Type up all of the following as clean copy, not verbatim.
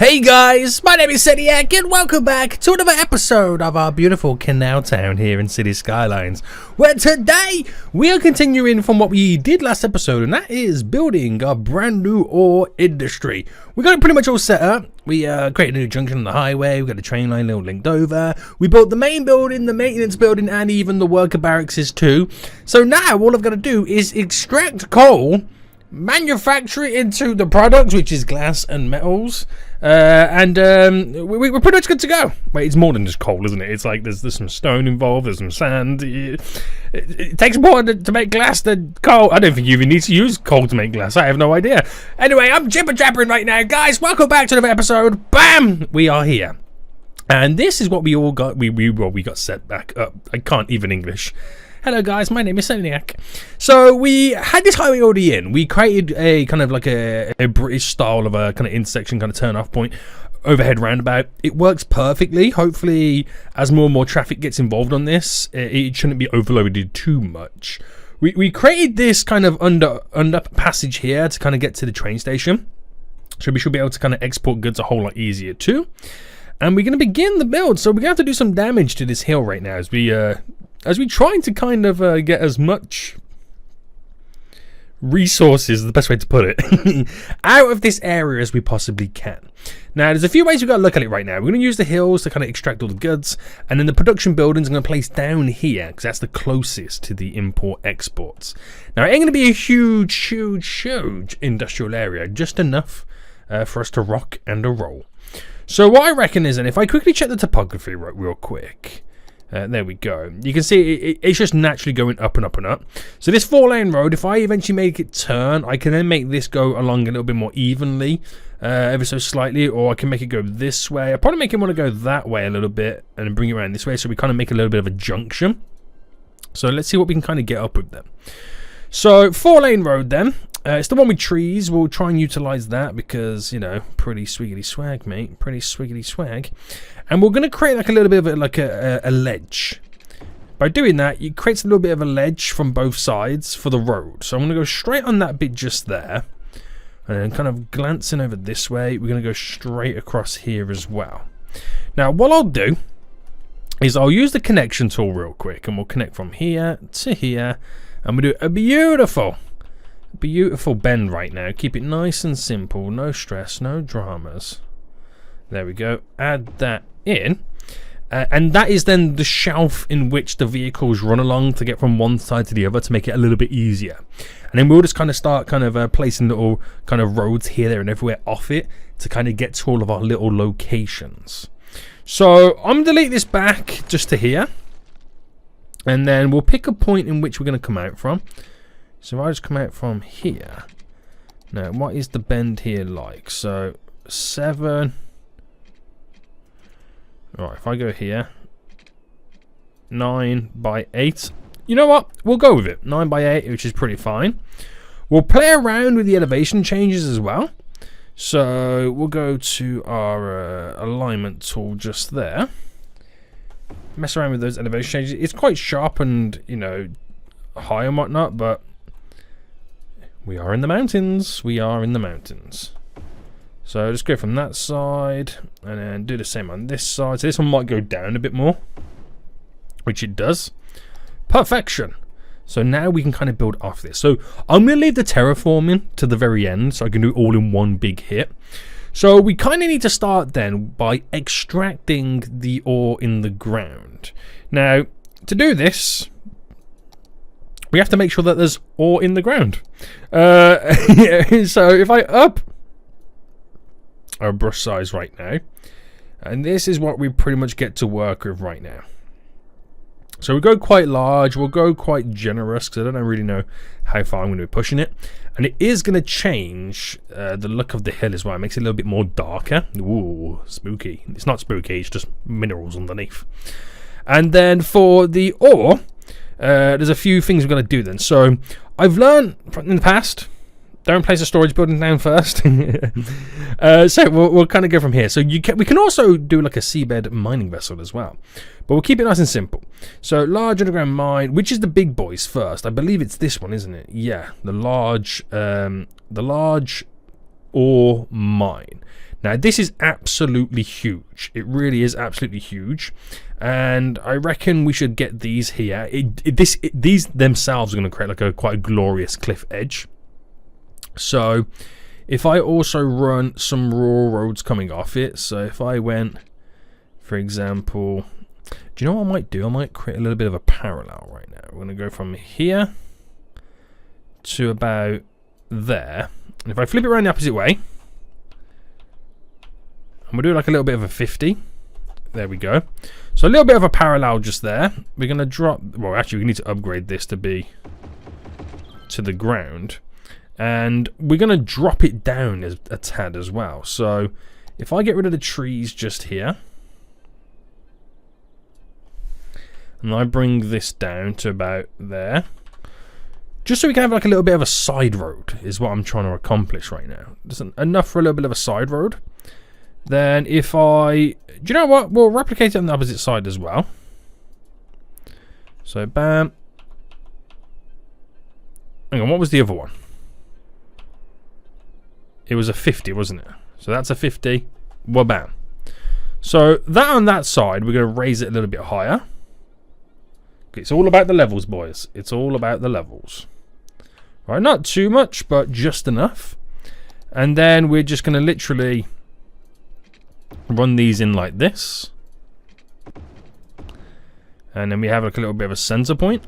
Hey guys, my name is Seniac and welcome back to another episode of our beautiful Canal Town here in City Skylines, where today we are continuing from what we did last episode, and that is building a brand new ore industry. We got it pretty much all set up. We created a new junction on the highway, we got the train line all linked over, we built the main building, the maintenance building, and even the worker barracks too. So now all I've got to do is extract coal, manufacture it into the products, which is glass and metals, and we're pretty much good to go. Wait, it's more than just coal, isn't it? It's like there's some stone involved, there's some sand. It takes more to make glass than coal. I don't think you even need to use coal to make glass. I have no idea. Anyway, I'm jibber jabbering right now, guys. Welcome back to another episode. Bam, we are here, and this is what we all got. We got set back up. I can't even English. Hello guys, my name is Seniac. So we had this highway already in. We created a kind of like a British style of a kind of intersection, kind of turn off point, overhead roundabout. It works perfectly. Hopefully as more and more traffic gets involved on this, it shouldn't be overloaded too much. We created this kind of under passage here to kind of get to the train station. So we should be able to kind of export goods a whole lot easier too. And we're going to begin the build. So we're going to have to do some damage to this hill right now as we try to kind of get as much resources, the best way to put it, out of this area as we possibly can. Now, there's a few ways we've got to look at it right now. We're going to use the hills to kind of extract all the goods, and then the production buildings I'm going to place down here, because that's the closest to the import-exports. Now, it ain't going to be a huge industrial area, just enough for us to rock and a roll. So what I reckon is, and if I quickly check the topography real quick, there we go. You can see it's just naturally going up and up and up. So this 4-lane road, if I eventually make it turn, I can then make this go along a little bit more evenly, ever so slightly, or I can make it go this way. I'll probably make it want to go that way a little bit and bring it around this way, so we kind of make a little bit of a junction. So let's see what we can kind of get up with them. So 4-lane road then. It's the one with trees. We'll try and utilize that because, you know, pretty swiggity swag, mate. Pretty swiggity swag. And we're going to create like a little bit of a ledge. By doing that, it creates a little bit of a ledge from both sides for the road. So I'm going to go straight on that bit just there. And then kind of glancing over this way, we're going to go straight across here as well. Now, what I'll do is I'll use the connection tool real quick. And we'll connect from here to here. And we'll do a beautiful bend right now. Keep it nice and simple, no stress, no dramas. There we go. Add that in, and that is then the shelf in which the vehicles run along to get from one side to the other to make it a little bit easier. And then we'll just kind of start placing little kind of roads here, there, and everywhere off it to kind of get to all of our little locations. So I'm gonna delete this back just to here, and then we'll pick a point in which we're going to come out from. So I just come out from here. Now, what is the bend here like? So 7. Alright, if I go here, 9 by 8. You know what? We'll go with it. 9 by 8, which is pretty fine. We'll play around with the elevation changes as well. So we'll go to our alignment tool just there. Mess around with those elevation changes. It's quite sharp and, you know, high and whatnot, but we are in the mountains. We are in the mountains. So just go from that side and then do the same on this side. So this one might go down a bit more, which it does. Perfection. So now we can kind of build off this. So I'm going to leave the terraforming to the very end so I can do it all in one big hit. So we kind of need to start then by extracting the ore in the ground. Now, to do this, we have to make sure that there's ore in the ground. So if I up our brush size right now, and this is what we pretty much get to work with right now. So we'll go quite large, we'll go quite generous, because I don't really know how far I'm going to be pushing it. And it is going to change the look of the hill as well. It makes it a little bit more darker. Ooh, spooky. It's not spooky, it's just minerals underneath. And then for the ore, there's a few things we're going to do then. So I've learned in the past, don't place a storage building down first. So we'll kind of go from here. So we can also do like a seabed mining vessel as well. But we'll keep it nice and simple. So large underground mine, which is the big boys first. I believe it's this one, isn't it? Yeah, the large ore mine. Now this is absolutely huge. It really is absolutely huge, and I reckon we should get these here. These themselves are going to create like quite a glorious cliff edge. So if I also run some raw roads coming off it, so if I went, for example, do you know what I might do? I might create a little bit of a parallel right now. We're going to go from here to about there. And if I flip it around the opposite way, and we'll do like a little bit of a 50. There we go. So a little bit of a parallel just there. We're going to drop, well actually we need to upgrade this to be to the ground. And we're going to drop it down a tad as well. So if I get rid of the trees just here, and I bring this down to about there, just so we can have like a little bit of a side road is what I'm trying to accomplish right now. Just enough for a little bit of a side road. Then if do you know what? We'll replicate it on the opposite side as well. So bam. Hang on, what was the other one? It was a 50, wasn't it? So that's a 50. Well, bam. So that on that side, we're going to raise it a little bit higher. It's all about the levels, boys. It's all about the levels. Right, not too much, but just enough. And then we're just going to literally run these in like this. And then we have like a little bit of a center point.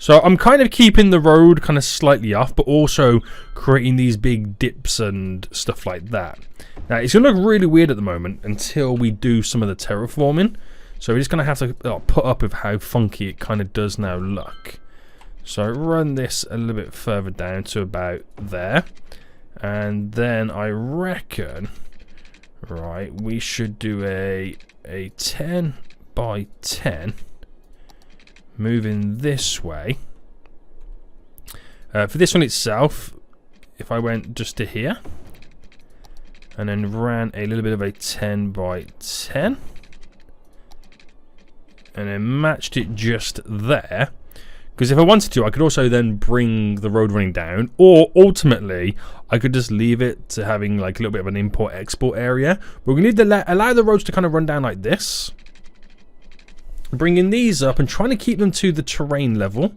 So I'm kind of keeping the road kind of slightly off, but also creating these big dips and stuff like that. Now, it's going to look really weird at the moment until we do some of the terraforming. So we're just going to have to put up with how funky it kind of does now look. So run this a little bit further down to about there. And then I reckon, right, we should do a 10 by 10. Moving this way. For this one itself, if I went just to here. And then ran a little bit of a 10 by 10. And then matched it just there. Because if I wanted to, I could also then bring the road running down. Or ultimately, I could just leave it to having like a little bit of an import-export area. But we need to allow the roads to kind of run down like this. Bringing these up and trying to keep them to the terrain level.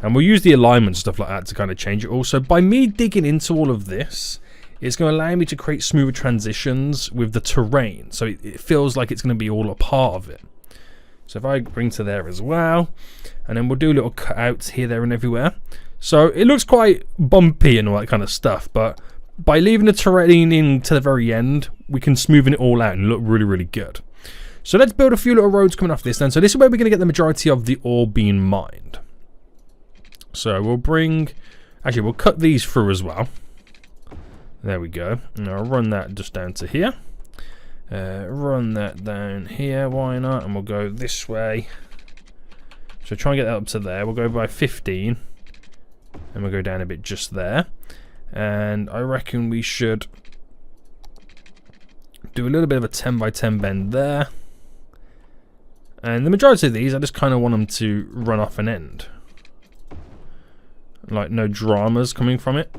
And we'll use the alignment stuff like that to kind of change it also. By me digging into all of this, it's going to allow me to create smoother transitions with the terrain. So it feels like it's going to be all a part of it. So if I bring to there as well, and then we'll do little cutouts here, there, and everywhere. So it looks quite bumpy and all that kind of stuff, but by leaving the terrain in to the very end, we can smoothen it all out and look really, really good. So let's build a few little roads coming off this then. So this is where we're going to get the majority of the ore being mined. So we'll we'll cut these through as well. There we go. And I'll run that just down to here. Run that down here, why not? And we'll go this way. So try and get that up to there. We'll go by 15. And we'll go down a bit just there. And I reckon we should do a little bit of a 10 by 10 bend there. And the majority of these, I just kind of want them to run off an end. Like no dramas coming from it.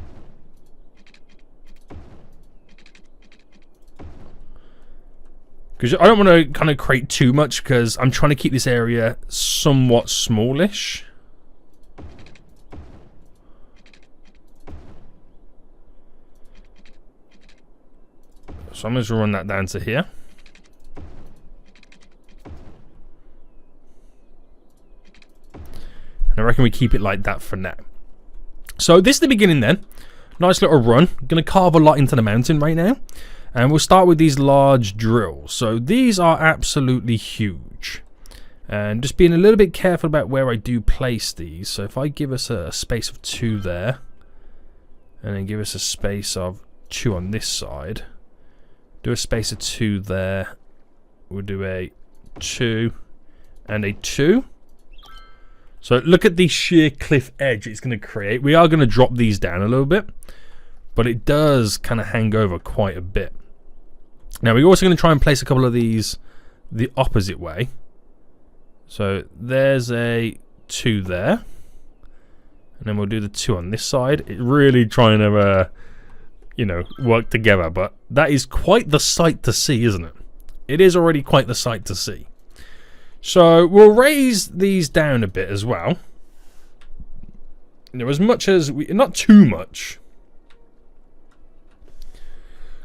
Because I don't want to kind of create too much because I'm trying to keep this area somewhat smallish. So I'm just going to run that down to here. And I reckon we keep it like that for now. So this is the beginning then. Nice little run. Going to carve a lot into the mountain right now. And we'll start with these large drills. So these are absolutely huge. And just being a little bit careful about where I do place these. So if I give us a space of 2 there. And then give us a space of 2 on this side. Do a space of 2 there. We'll do a 2 and a 2. So look at the sheer cliff edge it's going to create. We are going to drop these down a little bit. But it does kind of hang over quite a bit. Now we're also going to try and place a couple of these the opposite way. So there's a 2 there. And then we'll do the 2 on this side. It really trying to you know, work together. But that is quite the sight to see, isn't it? It is already quite the sight to see. So we'll raise these down a bit as well. You know, as much as we, not too much,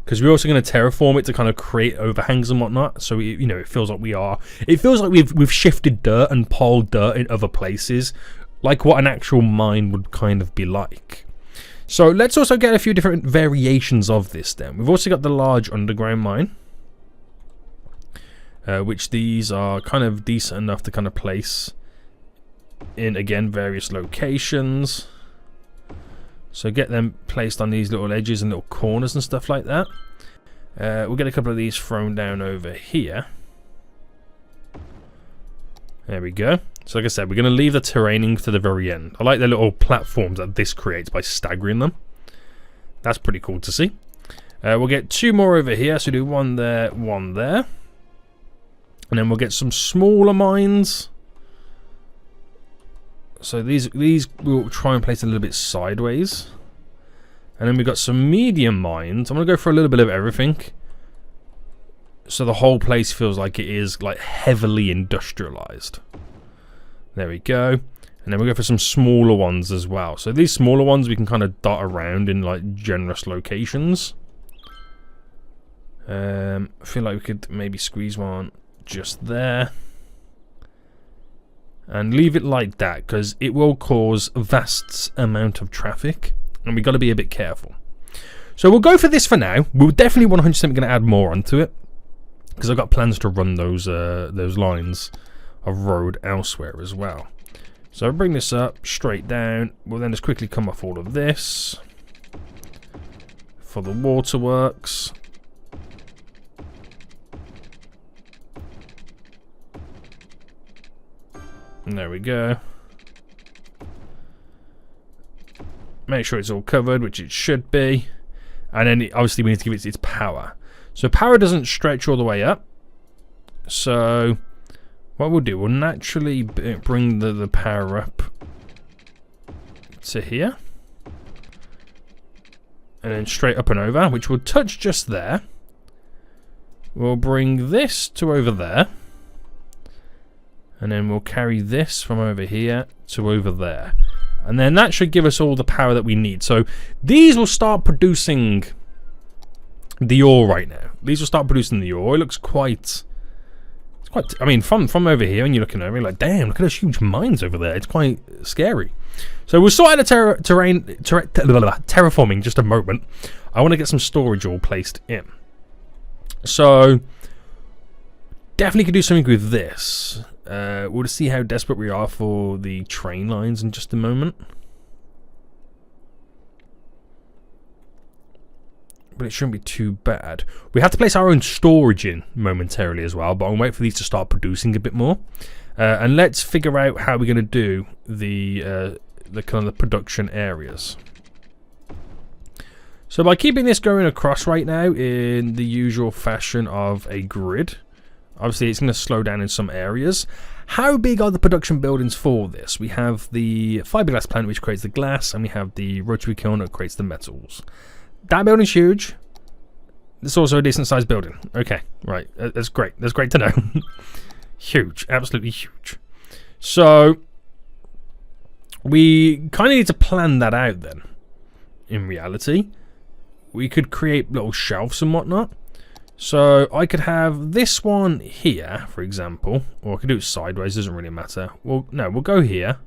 because we're also going to terraform it to kind of create overhangs and whatnot. So we, you know, it feels like we've shifted dirt and piled dirt in other places, like what an actual mine would kind of be like. So let's also get a few different variations of this. Then we've also got the large underground mine, which these are kind of decent enough to kind of place in, again, various locations. So get them placed on these little edges and little corners and stuff like that. We'll get a couple of these thrown down over here. There we go. So like I said, we're going to leave the terraining to the very end. I like the little platforms that this creates by staggering them. That's pretty cool to see. We'll get 2 more over here. So do 1 there, 1 there. And then we'll get some smaller mines. So these we'll try and place a little bit sideways. And then we've got some medium mines. I'm going to go for a little bit of everything. So the whole place feels like it is like heavily industrialized. There we go. And then we'll go for some smaller ones as well. So these smaller ones we can kind of dot around in like generous locations. I feel like we could maybe squeeze one just there. And leave it like that, because it will cause a vast amount of traffic, and we've got to be a bit careful. So we'll go for this for now. We're definitely 100% going to add more onto it, because I've got plans to run those lines of road elsewhere as well. So I'll bring this up straight down. We'll then just quickly come off all of this for the waterworks. And there we go. Make sure it's all covered, which it should be. And then obviously we need to give it its power. So power doesn't stretch all the way up. So what we'll do, we'll naturally bring the power up to here. And then straight up and over, which will touch just there. We'll bring this to over there. And then we'll carry this from over here to over there. And then that should give us all the power that we need. So these will start producing the ore right now. These will start producing the ore. It looks quite... It's quite... I mean, from over here, and you're looking over, you're like, damn, look at those huge mines over there. It's quite scary. So we'll sort out the terraforming just a moment. I want to get some storage all placed in. So definitely could do something with this. We'll see how desperate we are for the train lines in just a moment. But it shouldn't be too bad. We have to place our own storage in momentarily as well, but I'll wait for these to start producing a bit more. And let's figure out how we're going to do the kind of the production areas. So by keeping this going across right now in the usual fashion of a grid, obviously it's going to slow down in some areas. How big are the production buildings for this? We have the fiberglass plant, which creates the glass, and we have the rotary kiln that creates the metals. That building's huge. It's also a decent sized building. Okay, right. That's great. That's great to know. Huge. Absolutely huge. So we kind of need to plan that out then. In reality, we could create little shelves and whatnot. So I could have this one here, for example, or I could do it sideways, doesn't really matter. Well, no, we'll go here,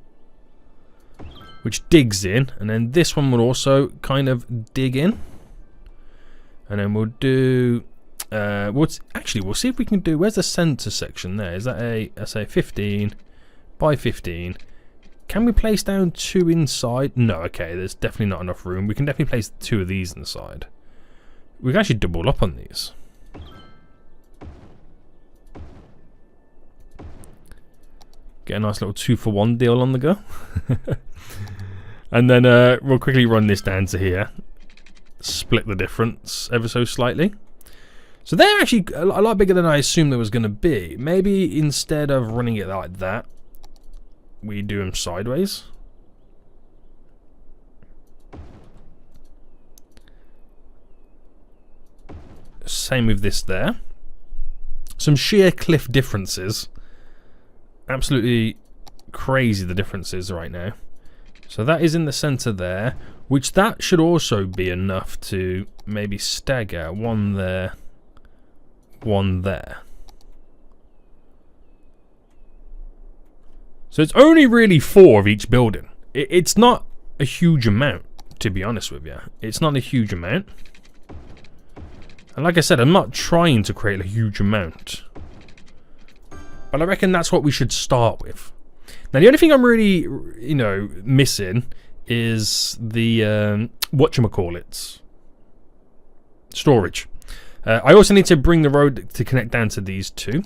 which digs in, and then this one will also kind of dig in. And then we'll do, we'll see if we can do, where's the center section there? Is that a, let's say 15 by 15. Can we place down 2 inside? No, okay, there's definitely not enough room. We can definitely place 2 of these inside. We can actually double up on these. Get a nice little 2-for-1 deal on the go. And then we'll quickly run this down to here. Split the difference ever so slightly. So they're actually a lot bigger than I assumed they was going to be. Maybe instead of running it like that, we do them sideways. Same with this there. Some sheer cliff differences. Absolutely crazy the differences right now. So that is in the center there, which that should also be enough to maybe stagger one there, one there. So it's only really 4 of each building. It's not a huge amount, to be honest with you. It's not a huge amount. And like I said, I'm not trying to create a huge amount. But I reckon that's what we should start with. Now, the only thing I'm really, you know, missing is the, whatchamacallits, storage. I also need to bring the road to connect down to these 2.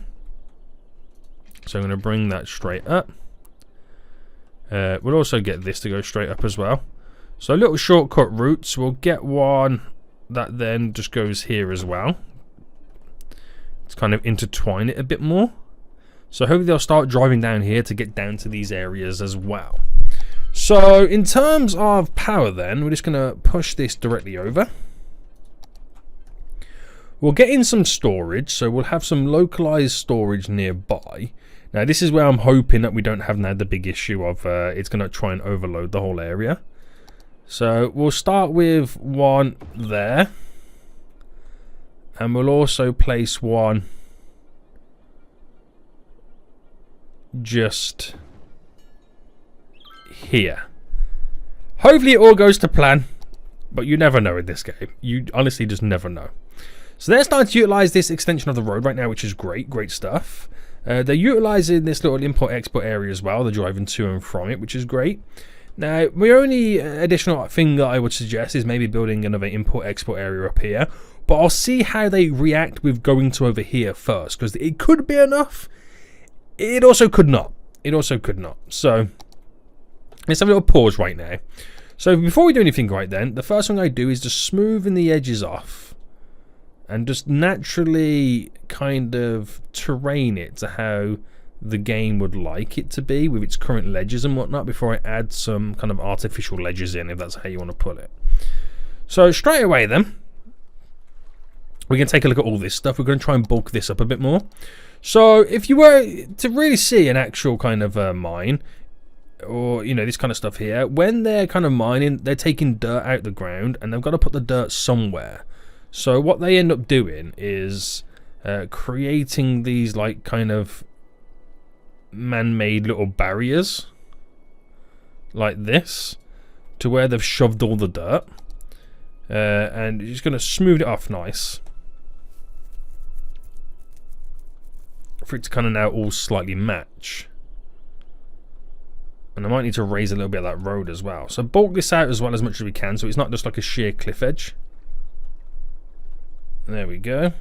So I'm going to bring that straight up. We'll also get this to go straight up as well. So little shortcut routes. We'll get one that then just goes here as well. Let's kind of intertwine it a bit more. So hopefully they'll start driving down here to get down to these areas as well. So in terms of power then, we're just going to push this directly over. We'll get in some storage, so we'll have some localized storage nearby. Now this is where I'm hoping that we don't have now the big issue of it's going to try and overload the whole area. So we'll start with one there. And we'll also place one just here. Hopefully it all goes to plan, but you never know in this game. You honestly just never know. So they're starting to utilize this extension of the road right now, which is great stuff. They're utilizing this little import-export area as well. They're driving to and from it, which is great. Now, my only additional thing that I would suggest is maybe building another import-export area up here. But I'll see how they react with going to over here first, because it could be enough. It also could not. It also could not. So let's have a little pause right now. So before we do anything right then, the first thing I do is just smoothing the edges off and just naturally kind of terrain it to how the game would like it to be with its current ledges and whatnot before I add some kind of artificial ledges in, if that's how you want to put it. So straight away then, we can take a look at all this stuff. We're going to try and bulk this up a bit more. So if you were to really see an actual kind of mine, or you know, this kind of stuff here, when they're kind of mining, they're taking dirt out the ground and they've got to put the dirt somewhere. So what they end up doing is creating these like kind of man-made little barriers like this to where they've shoved all the dirt, and you're just going to smooth it off nice for it to kind of now all slightly match. And I might need to raise a little bit of that road as well. So bulk this out as well as much as we can, so it's not just like a sheer cliff edge. There we go.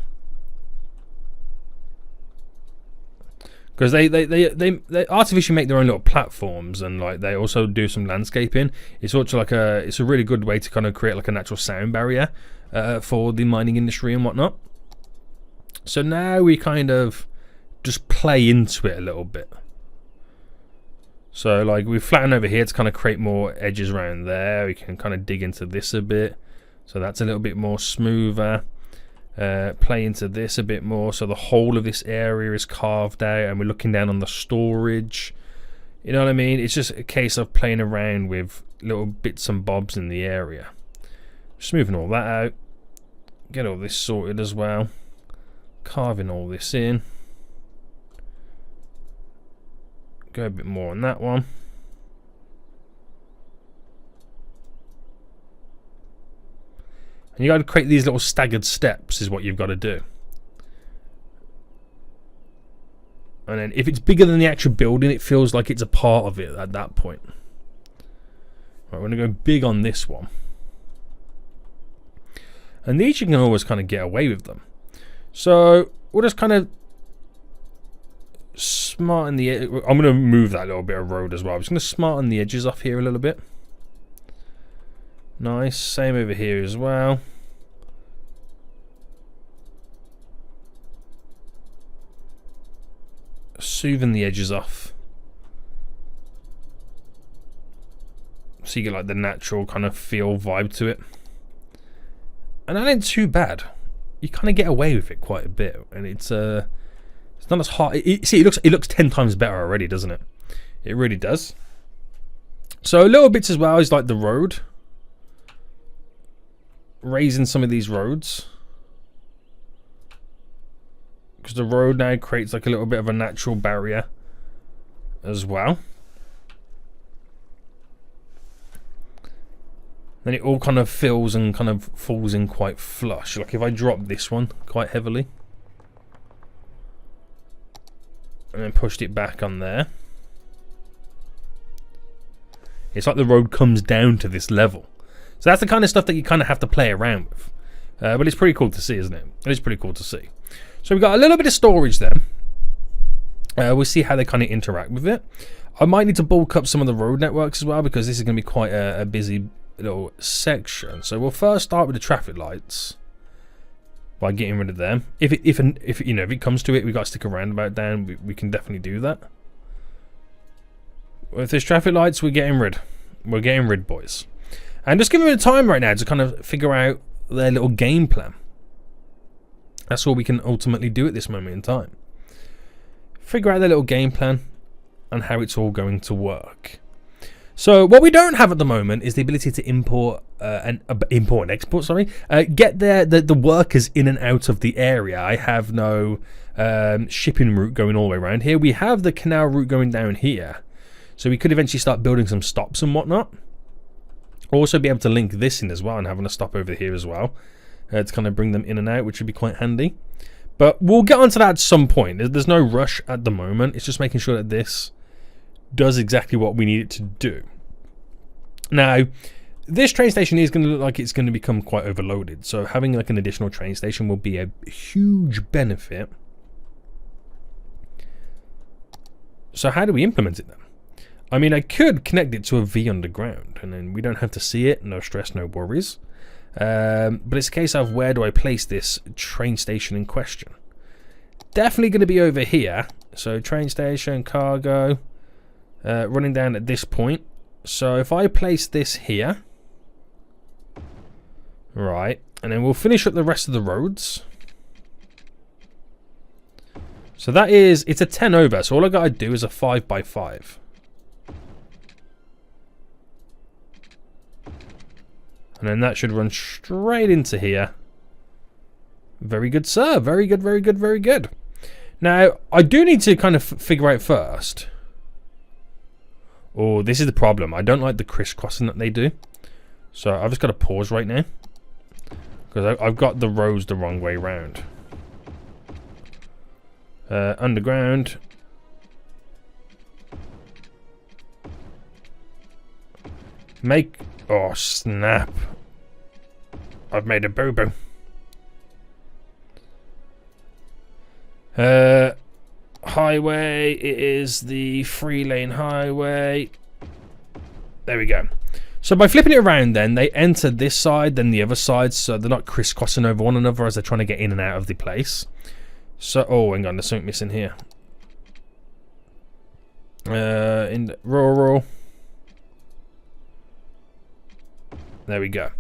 Because they artificially make their own little platforms, and like they also do some landscaping. It's also like it's a really good way to kind of create like a natural sound barrier for the mining industry and whatnot. So now we kind of just play into it a little bit. So like we flatten over here to kind of create more edges around there. We can kind of dig into this a bit, so that's a little bit more smoother. Play into this a bit more, so the whole of this area is carved out and we're looking down on the storage. You know what I mean? It's just a case of playing around with little bits and bobs in the area. Smoothing all that out. Get all this sorted as well. Carving all this in. Go a bit more on that one. And you got to create these little staggered steps is what you've got to do. And then if it's bigger than the actual building, it feels like it's a part of it at that point. Right, we're going to go big on this one. And these you can always kind of get away with them. So we'll just kind of smarten the edge. I'm going to move that little bit of road as well. I'm just going to smarten the edges off here a little bit. Nice. Same over here as well. Smoothing the edges off, so you get like the natural kind of feel vibe to it. And that ain't too bad. you kind of get away with it quite a bit, and it's not as hard. See, it looks 10 times better already, doesn't it? It really does. So little bits as well is like the road, raising some of these roads, because the road now creates like a little bit of a natural barrier as well. Then it all kind of fills and kind of falls in quite flush. Like if I drop this one quite heavily and then pushed it back on there, it's like the road comes down to this level. So that's the kind of stuff that you kind of have to play around with. But it's pretty cool to see, isn't it? It is pretty cool to see. So we've got a little bit of storage then. We'll see how they kind of interact with it. I might need to bulk up some of the road networks as well, because this is going to be quite a busy little section. So we'll first start with the traffic lights by getting rid of them. If it comes to it, we've got to stick a roundabout down. We can definitely do that. With this traffic lights, we're getting rid. We're getting rid, boys. And just give them a time right now to kind of figure out their little game plan. That's all we can ultimately do at this moment in time. Figure out their little game plan and how it's all going to work. So what we don't have at the moment is the ability to import and export. Sorry, get the workers in and out of the area. I have no shipping route going all the way around here. We have the canal route going down here, so we could eventually start building some stops and whatnot. Also be able to link this in as well and having a stop over here as well to kind of bring them in and out, which would be quite handy. But we'll get onto that at some point. There's no rush at the moment. It's just making sure that this does exactly what we need it to do. Now, this train station is going to look like it's going to become quite overloaded. So having like an additional train station will be a huge benefit. So how do we implement it then? I mean, I could connect it to a V underground, and then we don't have to see it. No stress, no worries. But it's a case of, where do I place this train station in question? Definitely going to be over here. So train station, cargo, running down at this point. So if I place this here, right, and then we'll finish up the rest of the roads. So that is, it's a 10 over. So all I got to do is a 5 by 5. And then that should run straight into here. Very good, sir. Very good, very good, very good. Now, I do need to kind of figure out first. Oh, this is the problem. I don't like the crisscrossing that they do. So I've just got to pause right now, because I've got the roads the wrong way round. Underground. Make... Oh, snap. I've made a boo-boo. Highway. It is the 3-lane highway. There we go. So by flipping it around then, they enter this side, then the other side, so they're not crisscrossing over one another as they're trying to get in and out of the place. So, oh, hang on, there's something missing here. In the rural. There we go.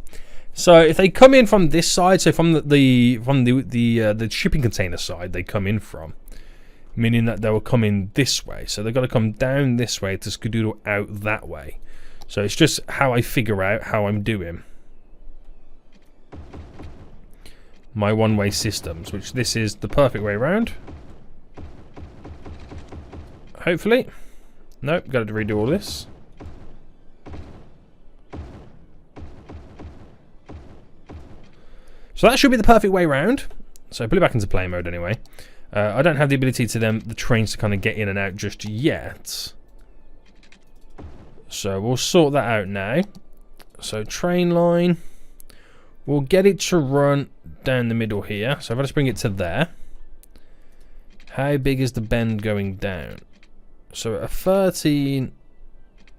So if they come in from this side, so from the shipping container side, they come in from, meaning that they will come in this way. So they've got to come down this way to skedoodle out that way. So it's just how I figure out how I'm doing my one-way systems, which this is the perfect way around. Hopefully. Nope, got to redo all this. So that should be the perfect way round. So put it back into play mode anyway. I don't have the ability to the trains to kind of get in and out just yet. So we'll sort that out now. So train line. We'll get it to run down the middle here. So if I just bring it to there. How big is the bend going down? So a 13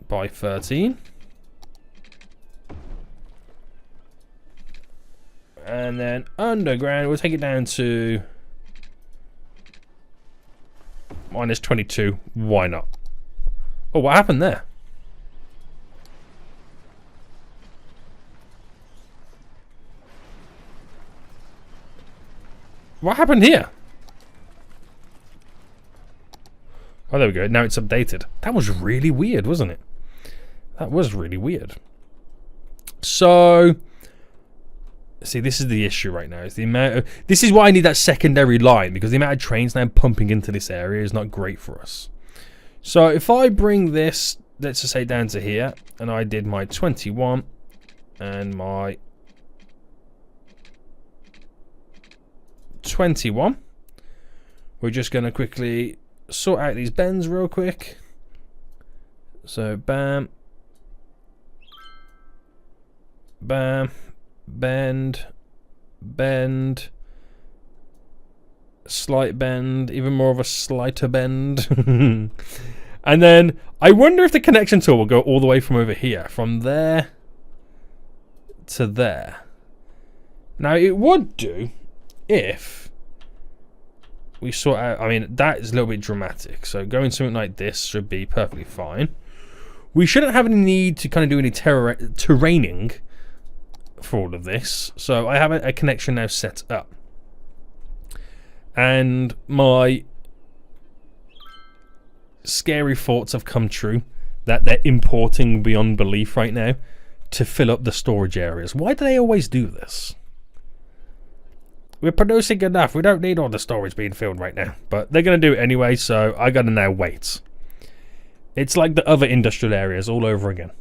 by 13. And then underground, we'll take it down to -22. Why not? Oh, what happened there? What happened here? Oh, there we go. Now it's updated. That was really weird, wasn't it? That was really weird. So, see, this is the issue right now. Is the amount of, this is why I need that secondary line, because the amount of trains now pumping into this area is not great for us. So if I bring this, let's just say down to here, and I did my 21 and my 21, we're just going to quickly sort out these bends real quick. So bam, bam, bend, bend, slight bend, even more of a slighter bend. And then I wonder if the connection tool will go all the way from over here, from there to there. Now it would do if we sort out, I mean, that is a little bit dramatic. So going something like this should be perfectly fine. We shouldn't have any need to kind of do any terraining for all of this. So I have a connection now set up. And my scary thoughts have come true that they're importing beyond belief right now to fill up the storage areas. Why do they always do this? We're producing enough. We don't need all the storage being filled right now. But they're going to do it anyway, so I got to now wait. It's like the other industrial areas all over again.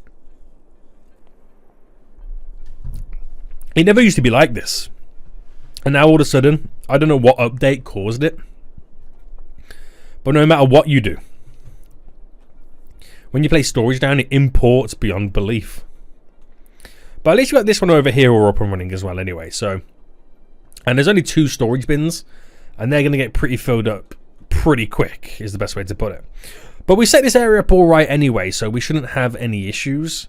It never used to be like this. And now all of a sudden, I don't know what update caused it. But no matter what you do, when you place storage down, it imports beyond belief. But at least you got this one over here all up and running as well anyway. So, and there's only 2 storage bins, and they're going to get pretty filled up pretty quick, is the best way to put it. But we set this area up all right anyway, so we shouldn't have any issues.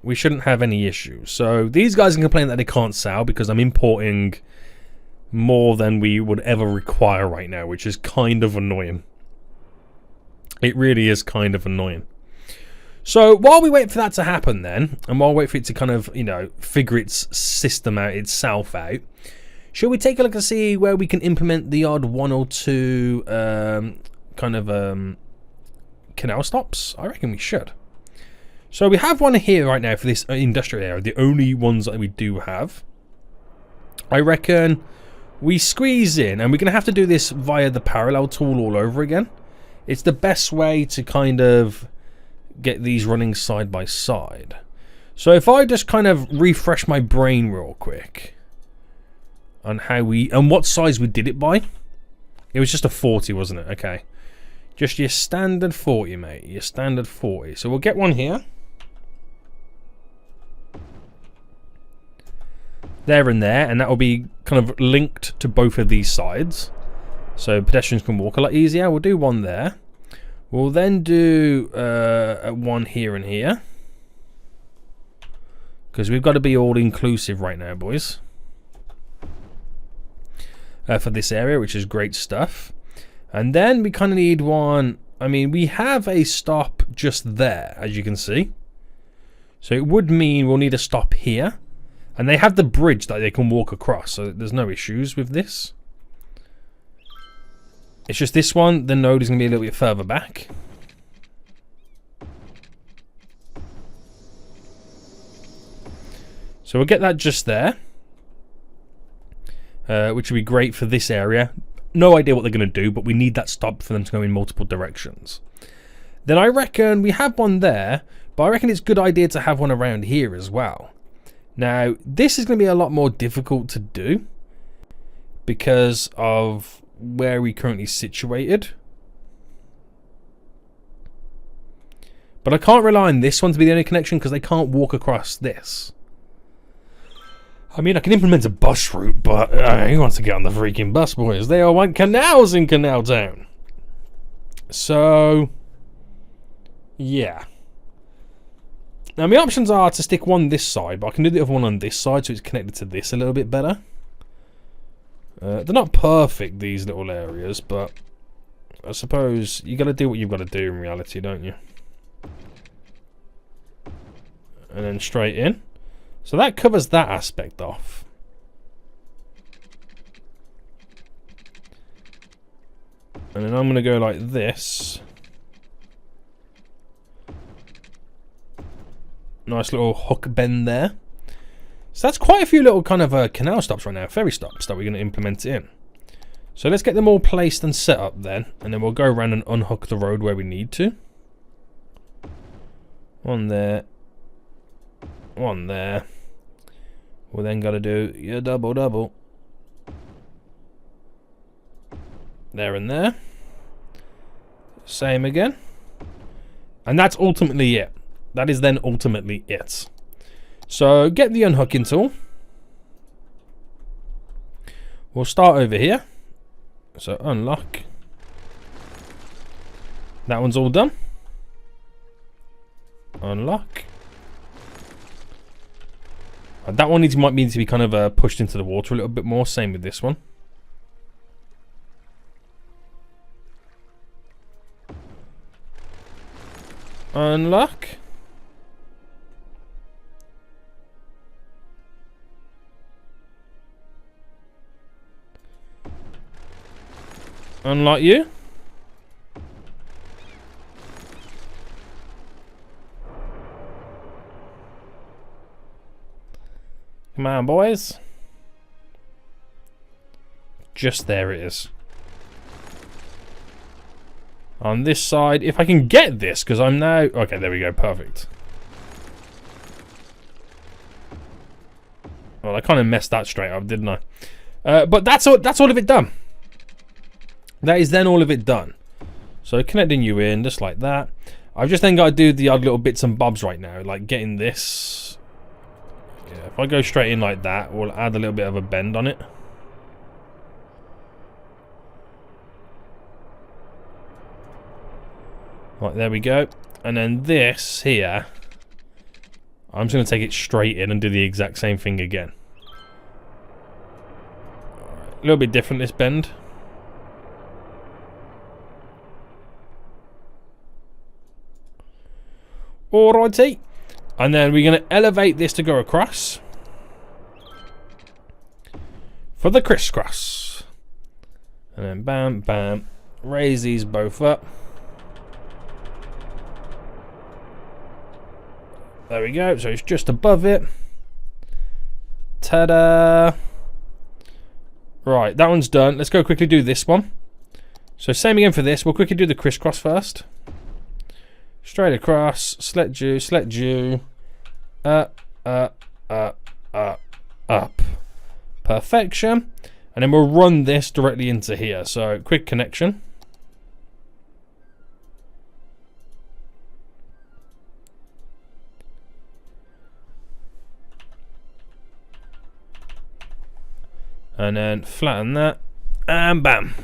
We shouldn't have any issues. So these guys can complain that they can't sell because I'm importing more than we would ever require right now, which is kind of annoying. It really is kind of annoying. So while we wait for that to happen then, and while we wait for it to kind of, you know, figure its system out, itself out, shall we take a look and see where we can implement the odd 1 or 2 canal stops? I reckon we should. So we have one here right now for this industrial area, the only ones that we do have. I reckon we squeeze in, and we're going to have to do this via the parallel tool all over again. It's the best way to kind of get these running side by side. So if I just kind of refresh my brain real quick on how we, and what size we did it by. It was just a 40, wasn't it? Okay. Just your standard 40, mate. Your standard 40. So we'll get one here. There and there, and that will be kind of linked to both of these sides. So pedestrians can walk a lot easier. We'll do one there. We'll then do one here and here. Because we've got to be all inclusive right now, boys. For this area, which is great stuff. And then we kind of need one. I mean, we have a stop just there, as you can see. So it would mean we'll need a stop here. And they have the bridge that they can walk across, so there's no issues with this. It's just this one, the node is going to be a little bit further back. So we'll get that just there. Which would be great for this area. No idea what they're going to do, but we need that stop for them to go in multiple directions. Then I reckon we have one there, but I reckon it's a good idea to have one around here as well. Now, this is going to be a lot more difficult to do because of where we're currently situated. But I can't rely on this one to be the only connection because they can't walk across this. I mean, I can implement a bus route, but who wants to get on the freaking bus, boys? They all want canals in CanalTown. So, yeah. Now, my options are to stick one this side, but I can do the other one on this side so it's connected to this a little bit better. They're not perfect, these little areas, but I suppose you got to do what you've got to do in reality, don't you? And then straight in. So that covers that aspect off. And then I'm going to go like this. Nice little hook bend there. So that's quite a few little kind of canal stops right now, ferry stops that we're going to implement in. So let's get them all placed and set up then, and then we'll go around and unhook the road where we need to. One there. One there. We're then got to do your double. There and there. Same again. And that's ultimately it. That is then ultimately it. So get the unhooking tool. We'll start over here. So unlock. That one's all done. Unlock. That one might need to be kind of pushed into the water a little bit more. Same with this one. Unlock. Unlock you. Come on, boys. Just there it is. On this side, if I can get this, because I'm now... Okay, there we go, perfect. Well, I kind of messed that straight up, didn't I? But that's all of it done. That is then all of it done. So connecting you in, just like that. I've just then got to do the odd little bits and bobs right now, like getting this. Yeah, if I go straight in like that, we'll add a little bit of a bend on it. Right, there we go. And then this here, I'm just going to take it straight in and do the exact same thing again. Right, a little bit different this bend. Alrighty. And then we're going to elevate this to go across. For the crisscross. And then bam, bam. Raise these both up. There we go. So it's just above it. Ta-da. Right, that one's done. Let's go quickly do this one. So same again for this. We'll quickly do the crisscross first. Straight across, select you, up. Perfection. And then we'll run this directly into here. So, quick connection. And then flatten that, and bam.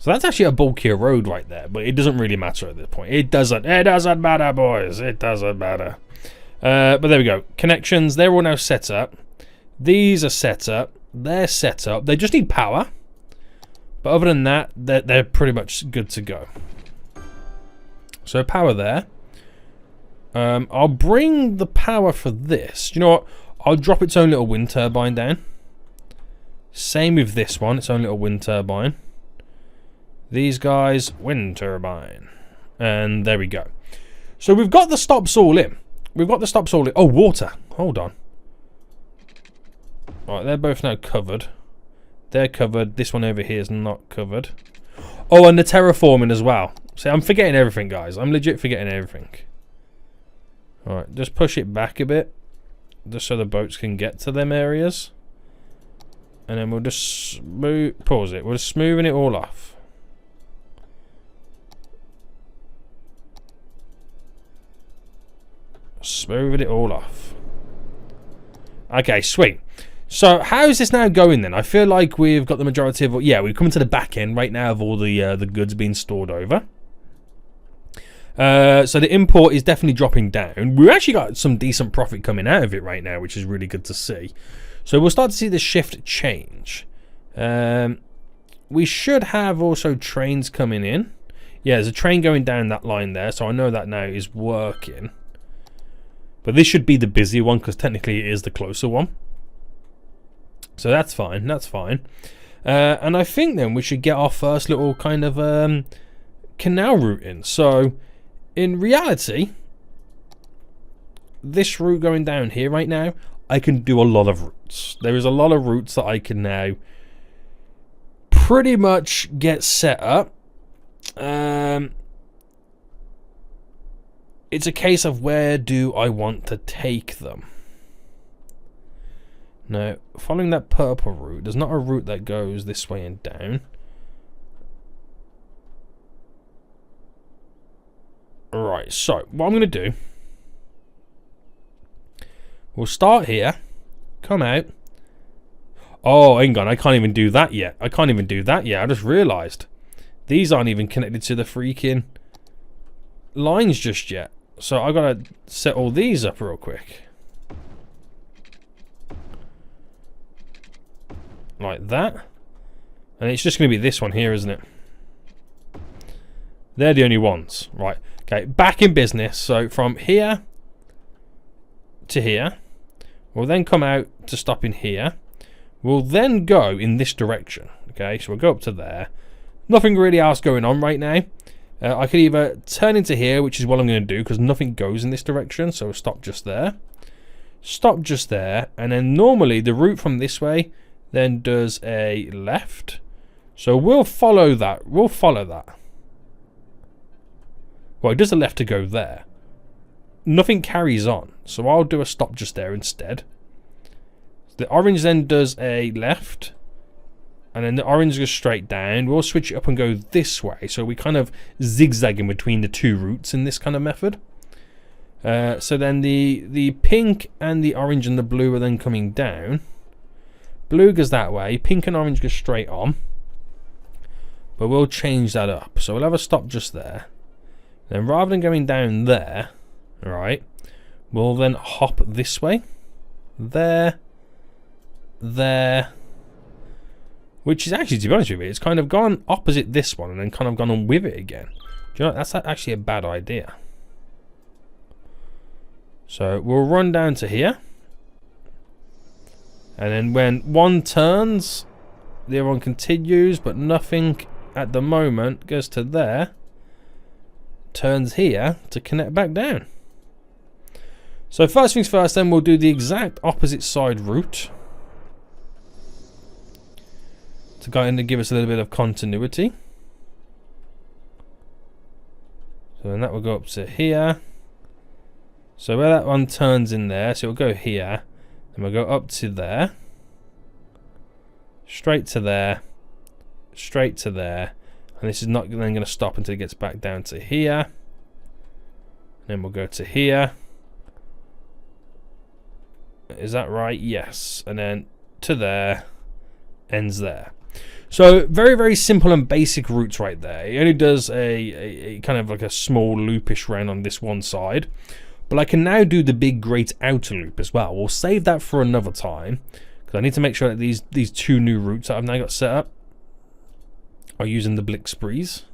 So that's actually a bulkier road right there, but it doesn't really matter at this point. It doesn't matter, boys. It doesn't matter. But there we go. Connections, they're all now set up. These are set up. They're set up. They just need power. But other than that, they're pretty much good to go. So power there. I'll bring the power for this. You know what? I'll drop its own little wind turbine down. Same with this one, its own little wind turbine. These guys, wind turbine. And there we go. So we've got the stops all in. Oh, water. Hold on. Right, they're both now covered. They're covered. This one over here is not covered. Oh, and the terraforming as well. See, I'm forgetting everything, guys. I'm legit forgetting everything. Alright, just push it back a bit. Just so the boats can get to them areas. And then we'll just pause it. We're just smoothing it all off. Smoothing it all off. Okay, sweet. So how is this now going then? I feel like we've got the majority of... Yeah, we've come to the back end right now of all the goods being stored over. So the import is definitely dropping down. We've actually got some decent profit coming out of it right now, which is really good to see. So we'll start to see the shift change. We should have also trains coming in. Yeah, there's a train going down that line there, so I know that now is working. But this should be the busy one, because technically it is the closer one. So that's fine, that's fine. And I think then we should get our first little kind of canal route in. So in reality, this route going down here right now, I can do a lot of routes. There is a lot of routes that I can now pretty much get set up. It's a case of where do I want to take them. Now, following that purple route, there's not a route that goes this way and down. Right, so what I'm going to do, we'll start here, come out. Oh, hang on, I can't even do that yet. I just realised these aren't even connected to the freaking lines just yet. So I've got to set all these up real quick. Like that. And it's just going to be this one here, isn't it? They're the only ones. Right. Okay, back in business. So from here to here. We'll then come out to stop in here. We'll then go in this direction. Okay, so we'll go up to there. Nothing really else going on right now. I could either turn into here, which is what I'm going to do, because nothing goes in this direction. So we'll stop just there. Stop just there. And then normally the route from this way then does a left. So we'll follow that. Well, it does a left to go there. Nothing carries on. So I'll do a stop just there instead. The orange then does a left. And then the orange goes straight down. We'll switch it up and go this way. So we kind of zigzag in between the two routes in this kind of method. So then the pink and the orange and the blue are then coming down. Blue goes that way. Pink and orange go straight on. But we'll change that up. So we'll have a stop just there. Then rather than going down there, right, we'll then hop this way. There. Which is actually, to be honest with you, it's kind of gone opposite this one and then kind of gone on with it again. Do you know what? That's actually a bad idea. So we'll run down to here. And then when one turns, the other one continues, but nothing at the moment goes to there. Turns here to connect back down. So first things first, then we'll do the exact opposite side route. To kind of give us a little bit of continuity. So then that will go up to here. So where that one turns in there, so it'll go here. Then we'll go up to there. Straight to there. Straight to there. And this is not then going to stop until it gets back down to here. Then we'll go to here. Is that right? Yes. And then to there. Ends there. So very, very simple and basic routes right there. It only does a kind of like a small loopish round on this one side. But I can now do the big great outer loop as well. We'll save that for another time. Because I need to make sure that these two new routes that I've now got set up are using the blick sprees.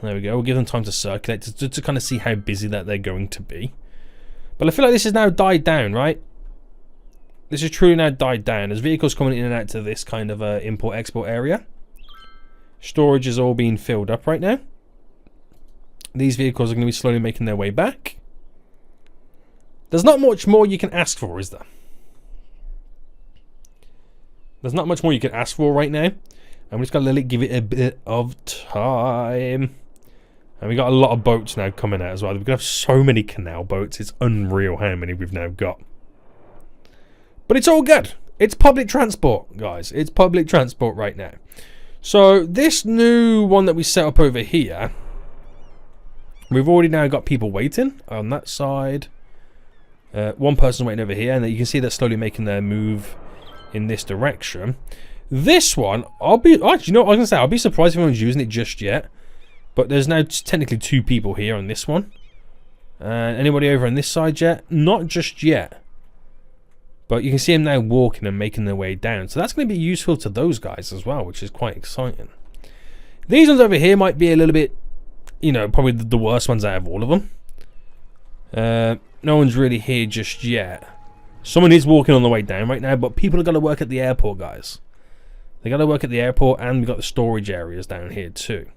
There we go. We'll give them time to circulate to kind of see how busy that they're going to be. But I feel like this has now died down, right? This is truly now died down. There's vehicles coming in and out to this kind of import-export area. Storage is all being filled up right now. These vehicles are going to be slowly making their way back. There's not much more you can ask for, is there? There's not much more you can ask for right now. I'm just going to give it a bit of time. And we got a lot of boats now coming out as well. We're going to have so many canal boats. It's unreal how many we've now got. But it's all good. It's public transport, guys. It's public transport right now. So this new one that we set up over here, we've already now got people waiting on that side. One person waiting over here, and you can see they're slowly making their move in this direction. This one, actually, you know what I was going to say? I'll be surprised if anyone's using it just yet. But there's now technically 2 people here on this one. Anybody over on this side yet? Not just yet. But you can see them now walking and making their way down. So that's going to be useful to those guys as well, which is quite exciting. These ones over here might be a little bit, you know, probably the worst ones out of all of them. No one's really here just yet. Someone is walking on the way down right now, but people are going to work at the airport, guys. They got to work at the airport, and we've got the storage areas down here too.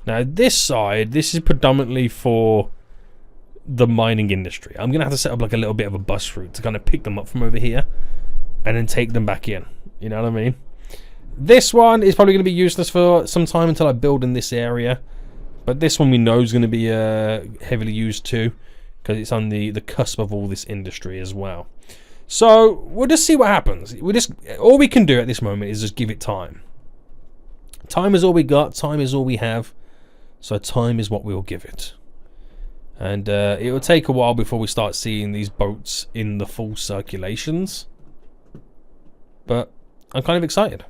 Now this side, this is predominantly for the mining industry. I'm going to have to set up like a little bit of a bus route to kind of pick them up from over here and then take them back in. You know what I mean? This one is probably going to be useless for some time until I build in this area. But this one we know is going to be heavily used too, because it's on the cusp of all this industry as well. So we'll just see what happens. All we can do at this moment is just give it time. Time is all we got. Time is all we have. So time is what we'll give it. And it will take a while before we start seeing these boats in the full circulations. But I'm kind of excited.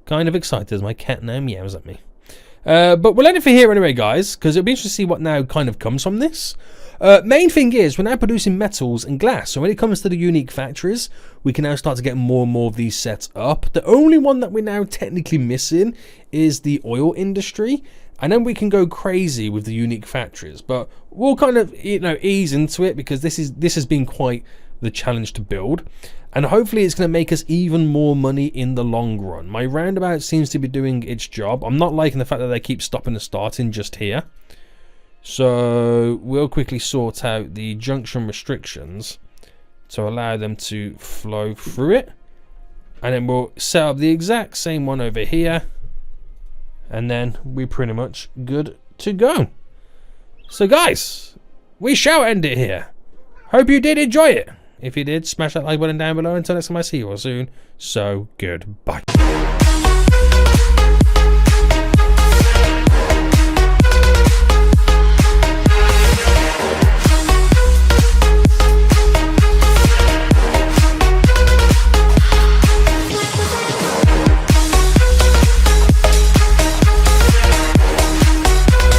Kind of excited as my cat now meows at me. But we'll end it for here anyway, guys, because it'll be interesting to see what now kind of comes from this. Main thing is, we're now producing metals and glass, so when it comes to the unique factories, we can now start to get more and more of these sets up. The only one that we're now technically missing is the oil industry, and then we can go crazy with the unique factories. But we'll kind of, you know, ease into it, because this has been quite the challenge to build, and hopefully it's going to make us even more money in the long run. My roundabout seems to be doing its job. I'm not liking the fact that they keep stopping and starting just here. So we'll quickly sort out the junction restrictions to allow them to flow through it, and then we'll set up the exact same one over here, and then we're pretty much good to go. So guys, we shall end it here. Hope you did enjoy it. If you did, smash that like button down below. Until next time I see you all soon, so goodbye.